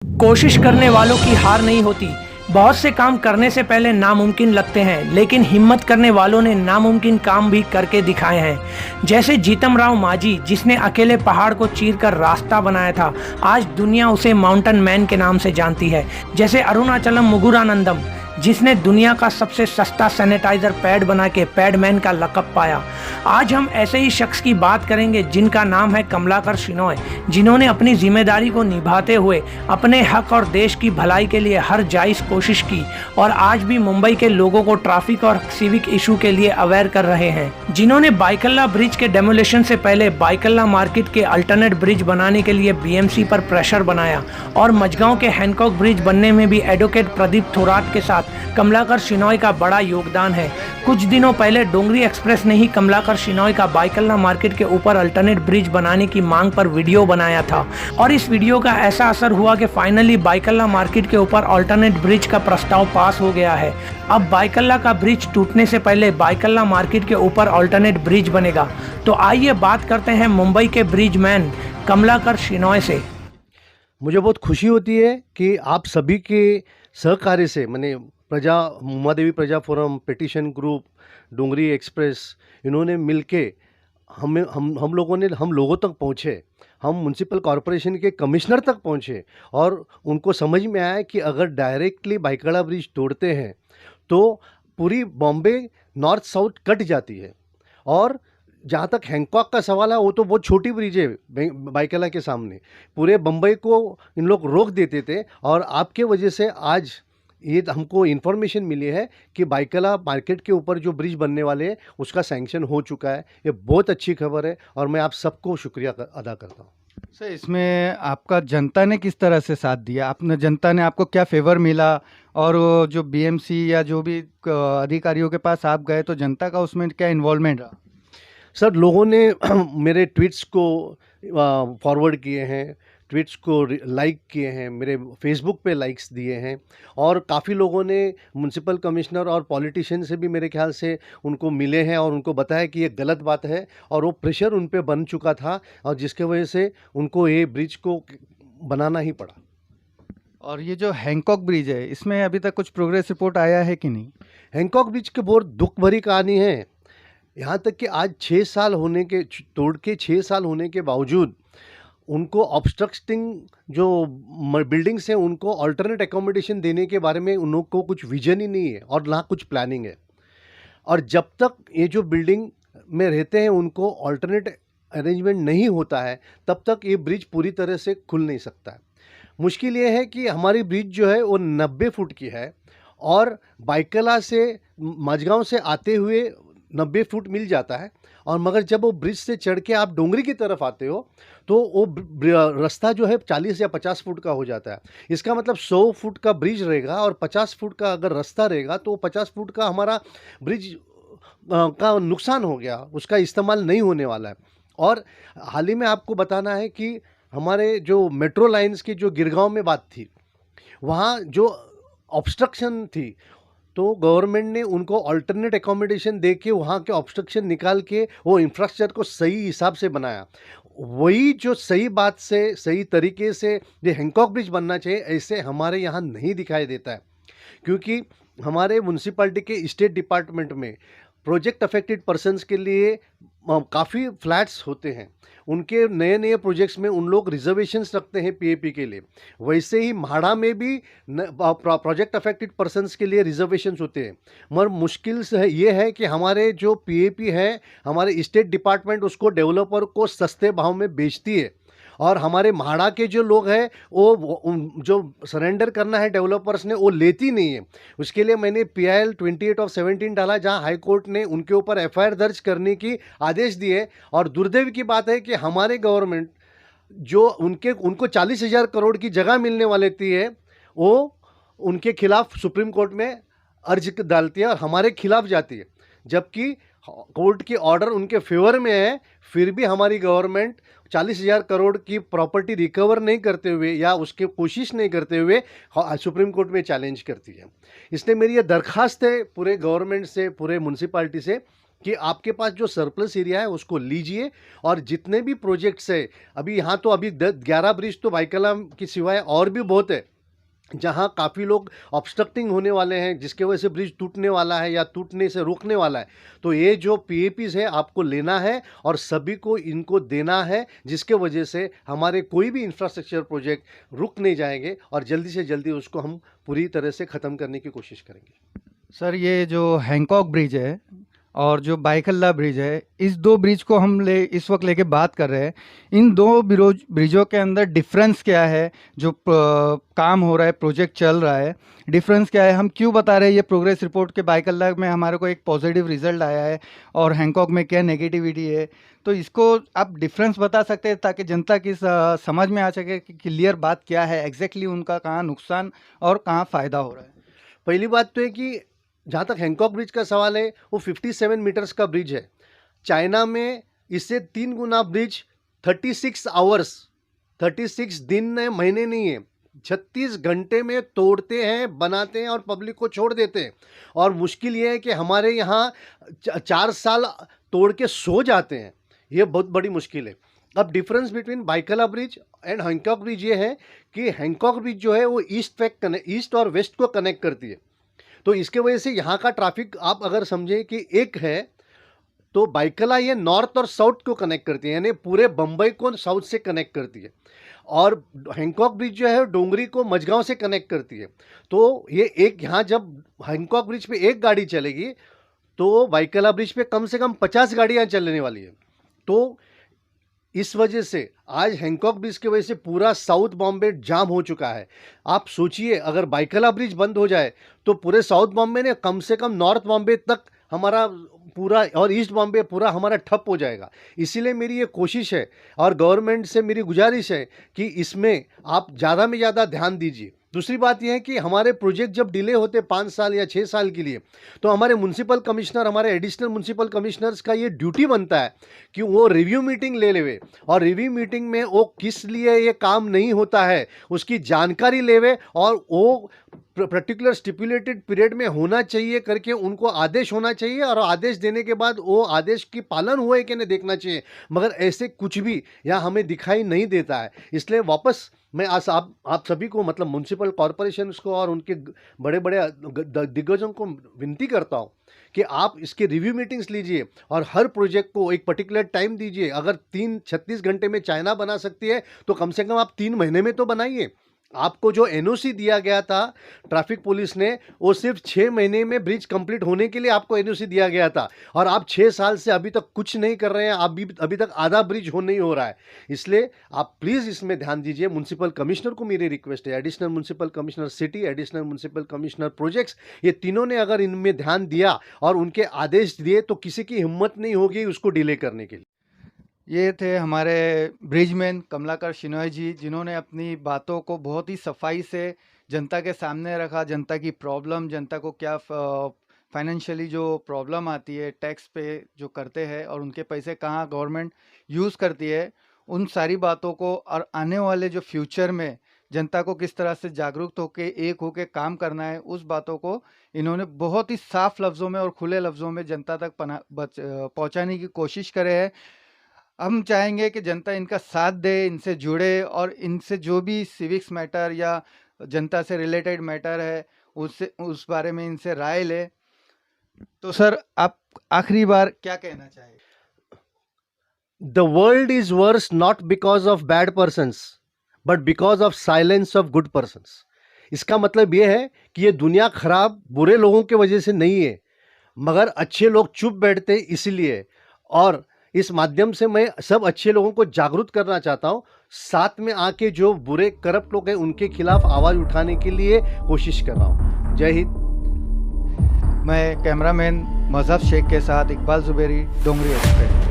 कोशिश करने वालों की हार नहीं होती। बहुत से काम करने से पहले नामुमकिन लगते हैं, लेकिन हिम्मत करने वालों ने नामुमकिन काम भी करके दिखाए हैं। जैसे जीतम राव मांझी, जिसने अकेले पहाड़ को चीरकर रास्ता बनाया था। आज दुनिया उसे माउंटेन मैन के नाम से जानती है। जैसे अरुणाचलम मुगुरानंदम, जिसने दुनिया का सबसे सस्ता सैनिटाइजर पैड बना के पैडमैन का लक़ब पाया। आज हम ऐसे ही शख्स की बात करेंगे जिनका नाम है कमलाकर शिनॉय, जिन्होंने अपनी जिम्मेदारी को निभाते हुए अपने हक और देश की भलाई के लिए हर जायज़ कोशिश की और आज भी मुंबई के लोगों को ट्रैफिक और सिविक इशू के लिए अवेयर कर रहे हैं। जिन्होंने बाइकल्ला ब्रिज के डेमोलेशन से पहले बाइकल्ला मार्केट के अल्टरनेट ब्रिज बनाने के लिए बीएमसी पर प्रेशर बनाया और मझगांव के हैंकॉक ब्रिज बनने में भी एडवोकेट प्रदीप थोराट के साथ कमलाकर शिनॉय का बड़ा योगदान है। कुछ दिनों पहले डोंगरी एक्सप्रेस ने ही कमलाकर शिनॉय का बाइकल्ला मार्केट के ऊपर अल्टरनेट ब्रिज बनाने की मांग पर वीडियो बनाया था और इस वीडियो का ऐसा असर हुआ कि फाइनली बाइकल्ला मार्केट के ऊपर अल्टरनेट ब्रिज का प्रस्ताव पास हो गया है। अब बाइकल्ला का ब्रिज टूटने से पहले बाइकल्ला मार्केट के ऊपर अल्टरनेट ब्रिज बनेगा। तो आइए बात करते हैं मुंबई के ब्रिज मैन कमलाकर शिनॉय से। मुझे बहुत खुशी होती है कि आप सभी के सहकार्य से मैंने उमादेवी प्रजा फोरम, पिटीशन ग्रुप, डोंगरी एक्सप्रेस, इन्होंने मिलके हम लोगों तक पहुँचे। हम म्युनिसिपल कॉरपोरेशन के कमिश्नर तक पहुँचे और उनको समझ में आया कि अगर डायरेक्टली बाइकल्ला ब्रिज तोड़ते हैं तो पूरी बॉम्बे नॉर्थ साउथ कट जाती है। और जहाँ तक हैंकॉक का सवाल है, वो तो बहुत छोटी ब्रिज है बाइकल्ला के सामने। पूरे बम्बई को इन लोग रोक देते थे और आपके वजह से आज ये हमको इन्फॉर्मेशन मिली है कि बाइकल्ला मार्केट के ऊपर जो ब्रिज बनने वाले हैं उसका सैंक्शन हो चुका है। ये बहुत अच्छी खबर है और मैं आप सबको शुक्रिया अदा करता हूँ। सर, इसमें आपका जनता ने किस तरह से साथ दिया? जनता ने आपको क्या फेवर मिला? और वो जो बीएमसी या जो भी अधिकारियों के पास आप गए तो जनता का उसमें क्या इन्वॉल्वमेंट रहा? सर, लोगों ने मेरे ट्वीट्स को फॉरवर्ड किए हैं, ट्वीट्स को लाइक किए हैं, मेरे फेसबुक पे लाइक्स दिए हैं और काफ़ी लोगों ने म्युनिसिपल कमिश्नर और पॉलिटिशियन से भी मेरे ख्याल से उनको मिले हैं और उनको बताया कि ये गलत बात है और वो प्रेशर उन पे बन चुका था और जिसके वजह से उनको ये ब्रिज को बनाना ही पड़ा। और ये जो हैंकॉक ब्रिज है, इसमें अभी तक कुछ प्रोग्रेस रिपोर्ट आया है कि नहीं? हैंकॉक ब्रिज की बहुत दुख भरी कहानी है। यहाँ तक कि आज 6 साल होने के तोड़ के 6 साल होने के बावजूद उनको ऑब्स्ट्रक्टिंग जो बिल्डिंग्स हैं उनको अल्टरनेट एकोमोडेशन देने के बारे में उन लोग को कुछ विजन ही नहीं है और ना कुछ प्लानिंग है। और जब तक ये जो बिल्डिंग में रहते हैं उनको अल्टरनेट अरेंजमेंट नहीं होता है तब तक ये ब्रिज पूरी तरह से खुल नहीं सकता है। मुश्किल ये है कि हमारी ब्रिज जो है वो 90 फुट की है और बाइकल्ला से मझगांव से आते हुए 90 फुट मिल जाता है और मगर जब वो ब्रिज से चढ़ के आप डोंगरी की तरफ आते हो तो वो रास्ता जो है 40 या 50 फुट का हो जाता है। इसका मतलब 100 फुट का ब्रिज रहेगा और 50 फुट का अगर रास्ता रहेगा तो 50 फुट का हमारा ब्रिज का नुकसान हो गया, उसका इस्तेमाल नहीं होने वाला है। और हाल ही में आपको बताना है कि हमारे जो मेट्रो लाइन्स की जो गिरगांव में बात थी, वहाँ जो ऑब्स्ट्रक्शन थी तो गवर्नमेंट ने उनको अल्टरनेट एकोमोडेशन दे के वहाँ के ऑब्स्ट्रक्शन निकाल के वो इंफ्रास्ट्रक्चर को सही हिसाब से बनाया। वही जो सही बात से सही तरीके से ये हैंकॉक ब्रिज बनना चाहिए, ऐसे हमारे यहाँ नहीं दिखाई देता है। क्योंकि हमारे म्युनिसिपैलिटी के स्टेट डिपार्टमेंट में प्रोजेक्ट अफेक्टेड पर्सन्स के लिए काफ़ी फ्लैट्स होते हैं। उनके नए नए प्रोजेक्ट्स में उन लोग रिजर्वेशंस रखते हैं पीएपी के लिए। वैसे ही म्हाड़ा में भी प्रोजेक्ट अफेक्टेड पर्सन्स के लिए रिजर्वेशंस होते हैं। मगर मुश्किल से ये है कि हमारे जो पीएपी है, हमारे स्टेट डिपार्टमेंट उसको डेवलपर को सस्ते भाव में बेचती है और हमारे म्हाड़ा के जो लोग हैं वो जो सरेंडर करना है डेवलपर्स ने वो लेती नहीं है। उसके लिए मैंने PIL 28/17 डाला, जहां हाई कोर्ट ने उनके ऊपर FIR दर्ज करने की आदेश दिए। और दुर्दैव की बात है कि हमारे गवर्नमेंट जो उनको 40,000 करोड़ की जगह मिलने वाली थी है, वो उनके खिलाफ सुप्रीम कोर्ट में अर्ज डालती है और हमारे खिलाफ जाती है, जबकि कोर्ट की ऑर्डर उनके फेवर में है। फिर भी हमारी गवर्नमेंट 40,000 करोड़ की प्रॉपर्टी रिकवर नहीं करते हुए या उसकी कोशिश नहीं करते हुए सुप्रीम कोर्ट में चैलेंज करती है। इसलिए मेरी ये दरख्वास्त है पूरे गवर्नमेंट से, पूरे म्युनिसिपैलिटी से कि आपके पास जो सरप्लस एरिया है उसको लीजिए, और जितने भी प्रोजेक्ट्स है अभी यहाँ तो अभी 11 ब्रिज तो भाईकला की सिवाय और भी बहुत है जहाँ काफ़ी लोग ऑब्स्ट्रक्टिंग होने वाले हैं, जिसके वजह से ब्रिज टूटने वाला है या टूटने से रोकने वाला है। तो ये जो पीएपीज है आपको लेना है और सभी को इनको देना है, जिसके वजह से हमारे कोई भी इंफ्रास्ट्रक्चर प्रोजेक्ट रुक नहीं जाएंगे और जल्दी से जल्दी उसको हम पूरी तरह से ख़त्म करने की कोशिश करेंगे। सर ये जो हैंकॉक ब्रिज है और जो बाइकल्ला ब्रिज है, इस दो ब्रिज को हम इस वक्त लेके बात कर रहे हैं। इन दो ब्रिजों के अंदर डिफरेंस क्या है? जो काम हो रहा है, प्रोजेक्ट चल रहा है, डिफरेंस क्या है? हम क्यों बता रहे हैं? ये प्रोग्रेस रिपोर्ट के बाइकल्ला में हमारे को एक पॉजिटिव रिजल्ट आया है और हैंकॉक में क्या नेगेटिविटी है, तो इसको आप डिफरेंस बता सकते हैं ताकि जनता की समझ में आ सके कि क्लियर बात क्या है, एग्जैक्टली उनका कहाँ नुकसान और कहाँ फ़ायदा हो रहा है। पहली बात तो है कि जहाँ तक हैंकॉक ब्रिज का सवाल है, वो 57 मीटर्स का ब्रिज है। चाइना में इससे 3 गुना ब्रिज 36 आवर्स, 36 दिन है, महीने नहीं है, 36 घंटे में तोड़ते हैं, बनाते हैं और पब्लिक को छोड़ देते हैं। और मुश्किल ये है कि हमारे यहाँ 4 साल तोड़ के सो जाते हैं, ये बहुत बड़ी मुश्किल है। अब difference between Byculla bridge and Hancock bridge ये है कि हैंकॉक ब्रिज जो है वो ईस्ट और वेस्ट को कनेक्ट करती है। तो इसके वजह से यहाँ का ट्रैफिक आप अगर समझें कि एक है, तो बाइकला ये नॉर्थ और साउथ को कनेक्ट करती है, यानी पूरे बम्बई को साउथ से कनेक्ट करती है। और हैंकॉक ब्रिज जो है डोंगरी को मझगांव से कनेक्ट करती है। तो ये एक यहाँ जब हैंकॉक ब्रिज पे एक गाड़ी चलेगी तो बाइकला ब्रिज पे कम से कम 50 गाड़ियाँ चलने वाली है। तो इस वजह से आज हैंकॉक ब्रिज की वजह से पूरा साउथ बॉम्बे जाम हो चुका है। आप सोचिए अगर बाइकला ब्रिज बंद हो जाए तो पूरे साउथ बॉम्बे ने कम से कम नॉर्थ बॉम्बे तक हमारा पूरा और ईस्ट बॉम्बे पूरा हमारा ठप हो जाएगा। इसीलिए मेरी ये कोशिश है और गवर्नमेंट से मेरी गुजारिश है कि इसमें आप ज़्यादा में ज़्यादा ध्यान दीजिए। दूसरी बात यह है कि हमारे प्रोजेक्ट जब डिले होते 5 साल या 6 साल के लिए, तो हमारे म्यूनसिपल कमिश्नर, हमारे एडिशनल म्यूनसिपल कमिश्नर्स का ये ड्यूटी बनता है कि वो रिव्यू मीटिंग ले लेवे और रिव्यू मीटिंग में वो किस लिए ये काम नहीं होता है उसकी जानकारी लेवे और वो पर्टिकुलर स्टिपुलेटेड पीरियड में होना चाहिए करके उनको आदेश होना चाहिए और आदेश देने के बाद वो आदेश की पालन हुआ है कि नहीं देखना चाहिए। मगर ऐसे कुछ भी यहाँ हमें दिखाई नहीं देता है। इसलिए वापस मैं आज आप सभी को, मतलब म्यूनसिपल कॉरपोरेशन को और उनके बड़े बड़े दिग्गजों को विनती करता हूँ कि आप इसके रिव्यू मीटिंग्स लीजिए और हर प्रोजेक्ट को एक पर्टिकुलर टाइम दीजिए। अगर 36 घंटे में चाइना बना सकती है तो कम से कम आप 3 महीने में तो बनाइए। आपको जो एनओसी दिया गया था ट्रैफिक पुलिस ने, वो सिर्फ 6 महीने में ब्रिज कंप्लीट होने के लिए आपको एनओसी दिया गया था और आप 6 साल से अभी तक कुछ नहीं कर रहे हैं। अभी तक आधा ब्रिज नहीं हो रहा है। इसलिए आप प्लीज़ इसमें ध्यान दीजिए। म्यूनसिपल कमिश्नर को मेरी रिक्वेस्ट है, additional municipal commissioner city, additional municipal commissioner projects, ये तीनों ने अगर इनमें ध्यान दिया और उनके आदेश दिए तो किसी की हिम्मत नहीं होगी उसको डिले करने के लिए। ये थे हमारे ब्रिजमैन कमलाकर शिनोय जी, जिन्होंने अपनी बातों को बहुत ही सफाई से जनता के सामने रखा। जनता की प्रॉब्लम, जनता को क्या फाइनेंशियली जो प्रॉब्लम आती है टैक्स पे जो करते हैं और उनके पैसे कहाँ गवर्नमेंट यूज़ करती है, उन सारी बातों को और आने वाले जो फ्यूचर में जनता को किस तरह से जागरूक होकर एक होकर काम करना है, उस बातों को इन्होंने बहुत ही साफ लफ्ज़ों में और खुले लफ्ज़ों में जनता तक पहुँचाने की कोशिश करे है। हम चाहेंगे कि जनता इनका साथ दे, इनसे जुड़े और इनसे जो भी सिविक्स मैटर या जनता से रिलेटेड मैटर है उस बारे में इनसे राय ले। तो सर आप आखिरी बार क्या कहना चाहेंगे? The world is worse not because of bad persons, but because of silence of good persons. इसका मतलब ये है कि ये दुनिया खराब बुरे लोगों के वजह से नहीं है, मगर अच्छे लोग चुप बैठते इसलिए। और इस माध्यम से मैं सब अच्छे लोगों को जागरूक करना चाहता हूँ, साथ में आके जो बुरे करप्ट लोग हैं उनके खिलाफ आवाज़ उठाने के लिए कोशिश कर रहा हूँ। जय हिंद। मैं कैमरामैन मजहब शेख के साथ इकबाल जुबेरी, डोंगरी एक्सप्रेस।